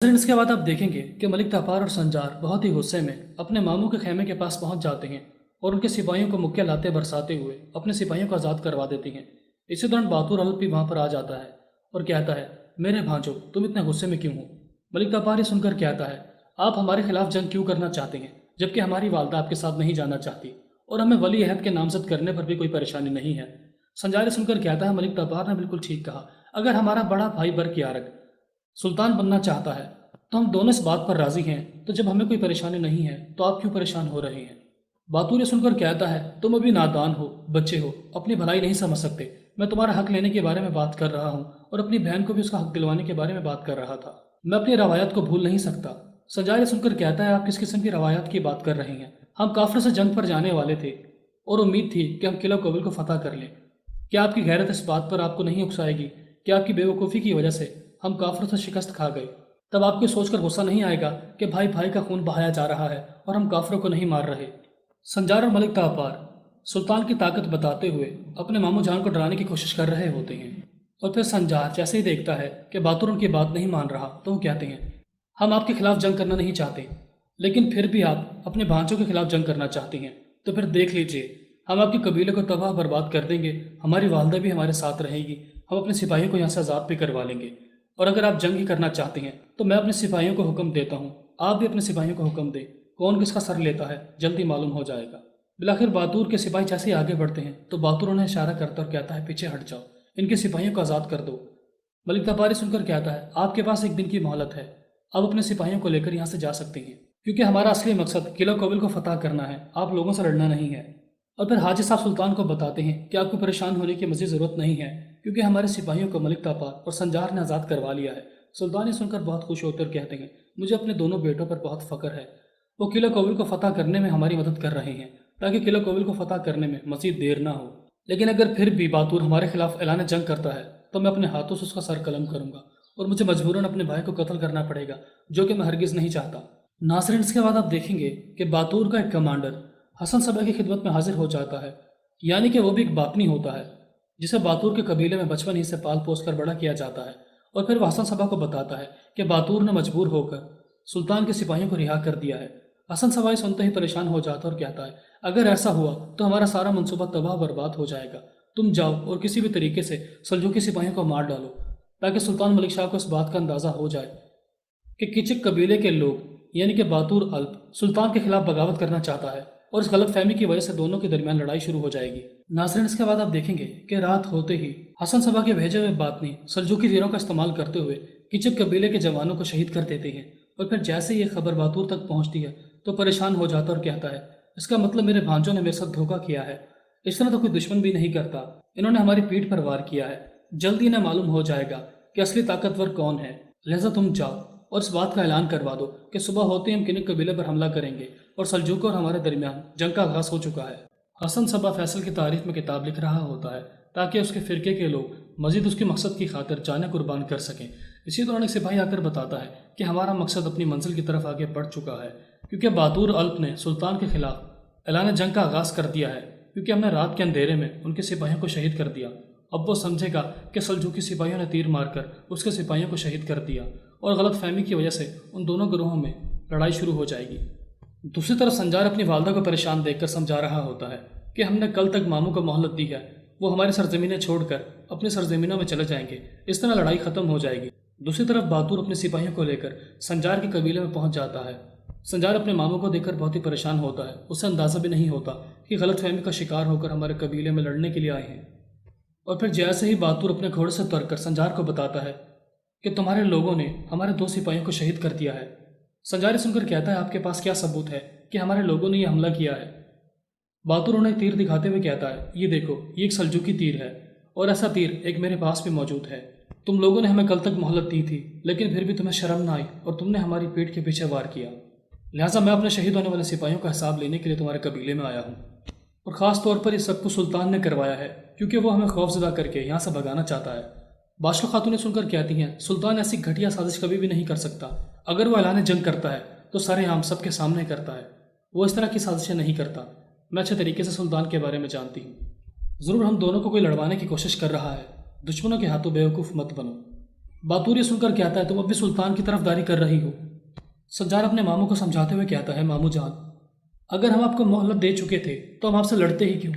नाज़रीन, इसके बाद आप देखेंगे कि मलिक तापार और संजार बहुत ही गुस्से में अपने मामू के खेमे के पास पहुंच जाते हैं और उनके सिपाहियों को मुक्के लाते बरसाते हुए अपने सिपाहियों को आज़ाद करवा देती हैं। इसी दौरान बातूर हल्प भी वहां पर आ जाता है और कहता है, मेरे भांजो, तुम इतने गुस्से में क्यों हो? मलिक तापार ये सुनकर कहता है, आप हमारे खिलाफ जंग क्यों करना चाहते हैं जबकि हमारी वालदा आपके साथ नहीं जाना चाहती और हमें वली अहद के नामजद करने पर भी कोई परेशानी नहीं है। संजार ये सुनकर कहता है, मलिक तापार ने बिल्कुल ठीक कहा। अगर हमारा बड़ा भाई बरकियारक सुल्तान बनना चाहता है तो हम दोनों इस बात पर राजी हैं, तो जब हमें कोई परेशानी नहीं है तो आप क्यों परेशान हो रहे हैं? बातूर ये सुनकर कहता है, तुम अभी नादान हो, बच्चे हो, अपनी भलाई नहीं समझ सकते। मैं तुम्हारा हक लेने के बारे में बात कर रहा हूँ और अपनी बहन को भी उसका हक दिलवाने के बारे में बात कर रहा था। मैं अपनी रवायत को भूल नहीं सकता। संजार ये सुनकर कहता है, आप किस किस्म की रवायत की बात कर रहे हैं? हम काफिर से जंग पर जाने वाले थे और उम्मीद थी कि हम किला कोविल को फतह कर लें। क्या आपकी गैरत इस बात पर आपको नहीं उकसाएगी कि आपकी बेवकूफ़ी की वजह से हम काफिरों से शिकस्त खा गए? तब आपको सोचकर गुस्सा नहीं आएगा कि भाई भाई का खून बहाया जा रहा है और हम काफिरों को नहीं मार रहे? संजार और मलिक तापार सुल्तान की ताकत बताते हुए अपने मामू जान को डराने की कोशिश कर रहे होते हैं और फिर संजार जैसे ही देखता है कि बातूर उनकी बात नहीं मान रहा तो वो कहते हैं, हम आपके खिलाफ जंग करना नहीं चाहते, लेकिन फिर भी आप अपने भांजों के खिलाफ जंग करना चाहते हैं, तो फिर देख लीजिए, हम आपके कबीले को तबाह बर्बाद कर देंगे, हमारी वालदा भी हमारे साथ रहेगी, हम अपने सिपाहियों को यहाँ से आज़ाद भी करवा लेंगे। और अगर आप जंग ही करना चाहते हैं तो मैं अपने सिपाहियों को हुक्म देता हूँ, आप भी अपने सिपाहियों को हुक्म दें। कौन किसका सर लेता है जल्दी मालूम हो जाएगा। बिलाखिर बातूर के सिपाही जैसे ही आगे बढ़ते हैं तो बातूर उन्हें इशारा करता और कहता है, पीछे हट जाओ, इनके सिपाहियों को आज़ाद कर दो। मलिक तबारी सुनकर कहता है, आपके पास एक दिन की मोहलत है, आप अपने सिपाहियों को लेकर यहाँ से जा सकते हैं, क्योंकि हमारा असली मकसद किला कोविल को फतह करना है, आप लोगों से लड़ना नहीं है। और फिर हाजी साहब सुल्तान को बताते हैं कि आपको परेशान होने की मज़ीद ज़रूरत नहीं है, क्योंकि हमारे सिपाहियों को मलिक तापार और संजार ने आज़ाद करवा लिया है। सुल्तान ये सुनकर बहुत खुश होकर कहते हैं, मुझे अपने दोनों बेटों पर बहुत फ़ख्र है, वो किला कोविल को फतह करने में हमारी मदद कर रहे हैं ताकि किला कोविल को फतह करने में मज़ीद देर ना हो। लेकिन अगर फिर भी बातूर हमारे खिलाफ ऐलान जंग करता है तो मैं अपने हाथों से उसका सर कलम करूंगा और मुझे मजबूरन अपने भाई को कत्ल करना पड़ेगा, जो कि मैं हरगिज़ नहीं चाहता। नासरीन, इसके बाद आप देखेंगे कि बातूर का एक कमांडर हसन सबा की खिदमत में हाजिर हो जाता है, यानी कि वो भी एक बातनी होता है जिसे बातूर के कबीले में बचपन ही से पाल पोस कर बड़ा किया जाता है। और फिर वो हसन सबा को बताता है कि बातूर ने मजबूर होकर सुल्तान के सिपाहियों को रिहा कर दिया है। हसन सबा सुनते ही परेशान हो जाता है और कहता है, अगर ऐसा हुआ तो हमारा सारा मंसूबा तबाह बर्बाद हो जाएगा। तुम जाओ और किसी भी तरीके से सल्जूकी सिपाहियों को मार डालो ताकि सुल्तान मलिक शाह को इस बात का अंदाज़ा हो जाए कि किचक कबीले के लोग यानी कि बातूर अल्प सुल्तान के खिलाफ बगावत करना चाहता है और इस गलत फहमी की वजह से दोनों के दरमियान लड़ाई शुरू हो जाएगी। नाज़रीन, इसके बाद आप देखेंगे कि रात होते ही हसन सबा के भेजे हुए बातनी सल्जूकी तीरों का इस्तेमाल करते हुए किचक कबीले के जवानों को शहीद कर देते हैं। और फिर जैसे ही ये खबर बातूर तक पहुंचती है तो परेशान हो जाता और कहता है, इसका मतलब मेरे भांजों ने मेरे साथ धोखा किया है, इस तरह तो कोई दुश्मन भी नहीं करता, इन्होंने हमारी पीठ पर वार किया है, जल्दी इन्हें मालूम हो जाएगा कि असली ताकतवर कौन है, लिहाजा तुम जाओ और इस बात का ऐलान करवा दो कि सुबह होते ही हम किन्हीं कबीले पर हमला करेंगे और सल्जूक और हमारे दरमियान जंग का आगाज हो चुका है। हसन सबा फैसल की तारीफ में किताब लिख रहा होता है ताकि उसके फिरके के लोग मजीद उसके मकसद की खातिर जाने कुर्बान कर सकें। इसी दौरान एक सिपाही आकर बताता है कि हमारा मकसद अपनी मंजिल की तरफ आगे बढ़ चुका है, क्योंकि बातूर अल्प ने सुल्तान के खिलाफ ऐलान जंग का आगाज कर दिया है, क्योंकि हमने रात के अंधेरे में उनके सिपाहियों को शहीद कर दिया। अब वो समझेगा कि सल्जूकी सिपाहियों ने तीर मारकर उसके सिपाहियों को शहीद कर दिया और गलत फहमी की वजह से उन दोनों गिरोहों में लड़ाई शुरू हो जाएगी। दूसरी तरफ संजार अपनी वालदा को परेशान देखकर समझा रहा होता है कि हमने कल तक मामू को मोहलत दी है, वो हमारी सरजमीनें छोड़कर अपनी सरजमीनों में चले जाएंगे, इस तरह लड़ाई खत्म हो जाएगी। दूसरी तरफ बातूर अपने सिपाहियों को लेकर संजार के कबीले में पहुंच जाता है। संजार अपने मामू को देखकर बहुत ही परेशान होता है, उसे अंदाज़ा भी नहीं होता कि गलत फहमी का शिकार होकर हमारे कबीले में लड़ने के लिए आए हैं। और फिर जैसे ही बातूर अपने घोड़े से उतरकर संजार को बताता है कि तुम्हारे लोगों ने हमारे 2 सिपाहियों को शहीद कर दिया है। संजार सुनकर कहता है, आपके पास क्या सबूत है कि हमारे लोगों ने यह हमला किया है? बातूर उन्हें तीर दिखाते हुए कहता है, ये देखो, ये एक सल्जूकी तीर है और ऐसा तीर एक मेरे पास भी मौजूद है। तुम लोगों ने हमें कल तक मोहलत दी थी, लेकिन फिर भी तुम्हें शर्म ना आई और तुमने हमारी पीठ के पीछे वार किया। लिहाजा मैं अपने शहीद होने वाले सिपाहियों का हिसाब लेने के लिए तुम्हारे कबीले में आया हूँ और ख़ास तौर पर इस सब कुछ सुल्तान ने करवाया है, क्योंकि वो हमें खौफजदा करके यहाँ से भगाना चाहता है। बादशाह खातून सुनकर कहती हैं, सुल्तान ऐसी घटिया साजिश कभी भी नहीं कर सकता। अगर वो ऐलान जंग करता है तो सारे आम सबके सामने करता है, वो इस तरह की साजिशें नहीं करता। मैं अच्छे तरीके से सुल्तान के बारे में जानती हूँ। ज़रूर हम दोनों को कोई लड़वाने की कोशिश कर रहा है, दुश्मनों के हाथों बेवकूफ़ मत बनो। बातूर ये सुनकर कहता है, तुम अब भी सुल्तान की तरफदारी कर रही हो। संजार अपने मामू को समझाते हुए कहता है, मामू जान, अगर हम आपको मोहलत दे चुके थे तो हम आपसे लड़ते ही क्यों?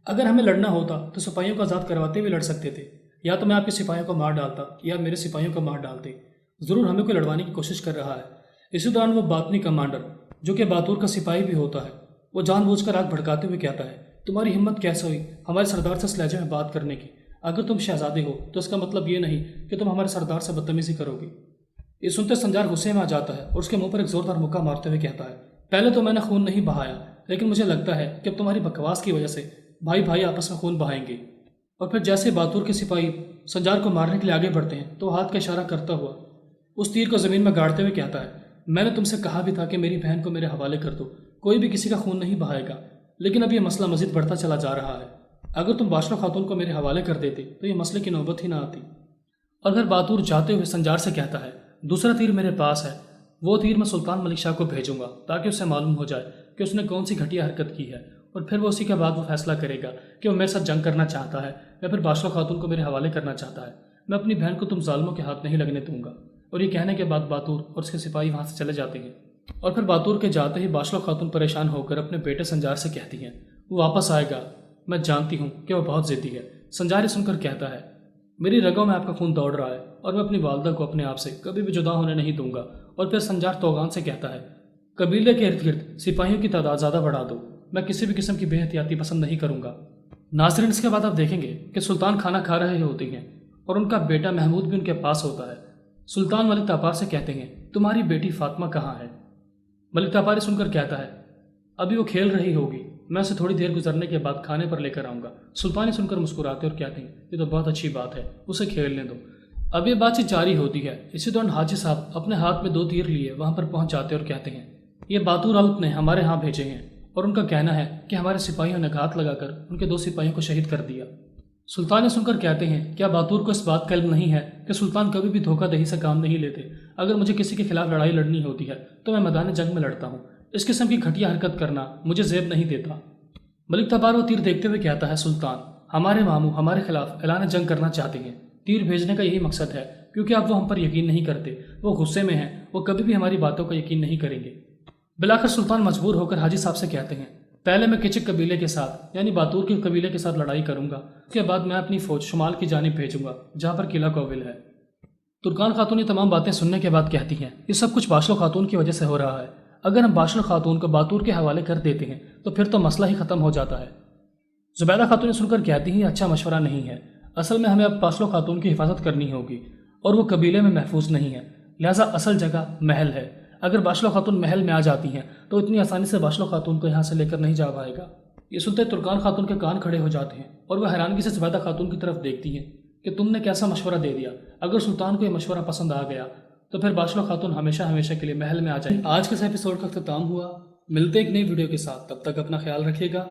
अगर हमें लड़ना होता तो सिपाहियों को आज़ाद करवाते हुए लड़ सकते थे, या तो मैं आपके सिपाहियों को मार डालता या मेरे सिपाहियों को मार डालते। ज़रूर हमें कोई लड़वाने की कोशिश कर रहा है। इसी दौरान वो बातनी कमांडर, जो कि बातूर का सिपाही भी होता है, वो जानबूझकर आग भड़काते हुए कहता है, तुम्हारी हिम्मत कैसे हुई हमारे सरदार से इस लहजे में बात करने की? अगर तुम शहजादे हो तो इसका मतलब ये नहीं कि तुम हमारे सरदार से बदतमीजी करोगे। ये सुनते संजार गुस्से में आ जाता है और उसके मुंह पर एक जोरदार मुक्का मारते हुए कहता है, पहले तो मैंने खून नहीं बहाया, लेकिन मुझे लगता है कि अब तुम्हारी बकवास की वजह से भाई भाई आपस में खून बहाएंगे। और फिर जैसे बातूर के सिपाही संजार को मारने के लिए आगे बढ़ते हैं तो हाथ का इशारा करता हुआ उस तीर को ज़मीन में गाड़ते हुए कहता है, मैंने तुमसे कहा भी था कि मेरी बहन को मेरे हवाले कर दो, कोई भी किसी का खून नहीं बहाएगा, लेकिन अब यह मसला मज़ीद बढ़ता चला जा रहा है। अगर तुम बाशरो खातून को मेरे हवाले कर देते तो ये मसले की नौबत ही ना आती। और फिर बातूर जाते हुए संजार से कहता है, दूसरा तीर मेरे पास है, वो तीर मैं सुल्तान मलिक शाह को भेजूंगा ताकि उसे मालूम हो जाए कि उसने कौन सी घटिया हरकत की है, और फिर वो उसी के बाद वो फैसला करेगा कि वो मेरे साथ जंग करना चाहता है या फिर बाशरो खातून को मेरे हवाले करना चाहता है। मैं अपनी बहन को तुम जालिमों के हाथ नहीं लगने दूंगा। और ये कहने के बाद बातूर और उसके सिपाही वहाँ से चले जाते हैं। और फिर बातूर के जाते ही बाशरो खातून परेशान होकर अपने बेटे संजार से कहती हैं, वो वापस आएगा, मैं जानती हूँ कि वो बहुत ज़िद्दी है। संजार ये सुनकर कहता है, मेरी रगों में आपका खून दौड़ रहा है और मैं अपनी वालदा को अपने आप से कभी भी जुदा होने नहीं दूंगा। और फिर संजार तोगान से कहता है, कबीले के इर्द गिर्द सिपाहियों की तादाद ज़्यादा बढ़ा दो, मैं किसी भी किस्म की बेहतियाती पसंद नहीं करूंगा। नाज़रीन, इसके बाद आप देखेंगे कि सुल्तान खाना खा रहे होते हैं और उनका बेटा महमूद भी उनके पास होता है। सुल्तान मलिक तापार से कहते हैं, तुम्हारी बेटी फातिमा कहाँ है? मलिक तापार सुनकर कहता है, अभी वो खेल रही होगी, मैं उसे थोड़ी देर गुजरने के बाद खाने पर लेकर आऊँगा। सुल्तान ही सुनकर मुस्कुराते और कहते हैं, ये तो बहुत अच्छी बात है, उसे खेलने दो। अब ये बातचीत जारी होती है। इसी दौरान हाजी साहब अपने हाथ में 2 तीर लिए वहाँ पर पहुँच जाते और कहते हैं, ये बातूर अल्प ने हमारे यहाँ भेजे हैं और उनका कहना है कि हमारे सिपाहियों ने घात लगाकर उनके 2 सिपाहियों को शहीद कर दिया। सुल्तान ने सुनकर कहते हैं, क्या बातूर को इस बात का इल्म नहीं है कि सुल्तान कभी भी धोखाधड़ी से काम नहीं लेते? अगर मुझे किसी के खिलाफ लड़ाई लड़नी होती है तो मैं मैदान जंग में लड़ता हूँ, इस किस्म की घटिया हरकत करना मुझे ज़ेब नहीं देता। मलिक तबार वो तीर देखते हुए कहता है, सुल्तान, हमारे मामू हमारे खिलाफ ऐलान जंग करना चाहते हैं। तीर भेजने का यही मकसद है, क्योंकि अब वो हम पर यकीन नहीं करते, वो गुस्से में हैं, वो कभी भी हमारी बातों का यकीन नहीं करेंगे। बिलाखिर सुल्तान मजबूर होकर हाजी साहब से कहते हैं, पहले मैं किचक कबीले के साथ यानी बातूर के कबीले के साथ लड़ाई करूंगा, उसके बाद मैं अपनी फौज शुमाल की जानिब भेजूंगा जहाँ पर किला कोविल है। तुर्कान खातून ये तमाम बातें सुनने के बाद कहती हैं, ये सब कुछ बाशरो खातून की वजह से हो रहा है। अगर हम बाशरो खातून को बातूर के हवाले कर देते हैं तो फिर तो मसला ही ख़त्म हो जाता है। जुबैदा खातून ने सुनकर कहती हैं, अच्छा मशवरा नहीं है, असल में हमें अब बाशरो खातून की हिफाजत करनी होगी और वो कबीले में महफूज नहीं है, लिहाजा असल जगह महल है। अगर बाशरो खातून महल में आ जाती हैं तो इतनी आसानी से बाशरो खातून को यहाँ से लेकर नहीं जा पाएगा। ये सुनते तुर्कान खातून के कान खड़े हो जाते हैं और वह हैरानगी से जुबैदा खातून की तरफ देखती हैं कि तुमने कैसा मशवरा दे दिया। अगर सुल्तान को यह मशवरा पसंद आ गया तो फिर बाशरो खातून हमेशा हमेशा के लिए महल में आ जाए। आज के इस एपिसोड का अख्ताम हुआ। मिलते एक नई वीडियो के साथ, तब तक अपना ख्याल रखिएगा।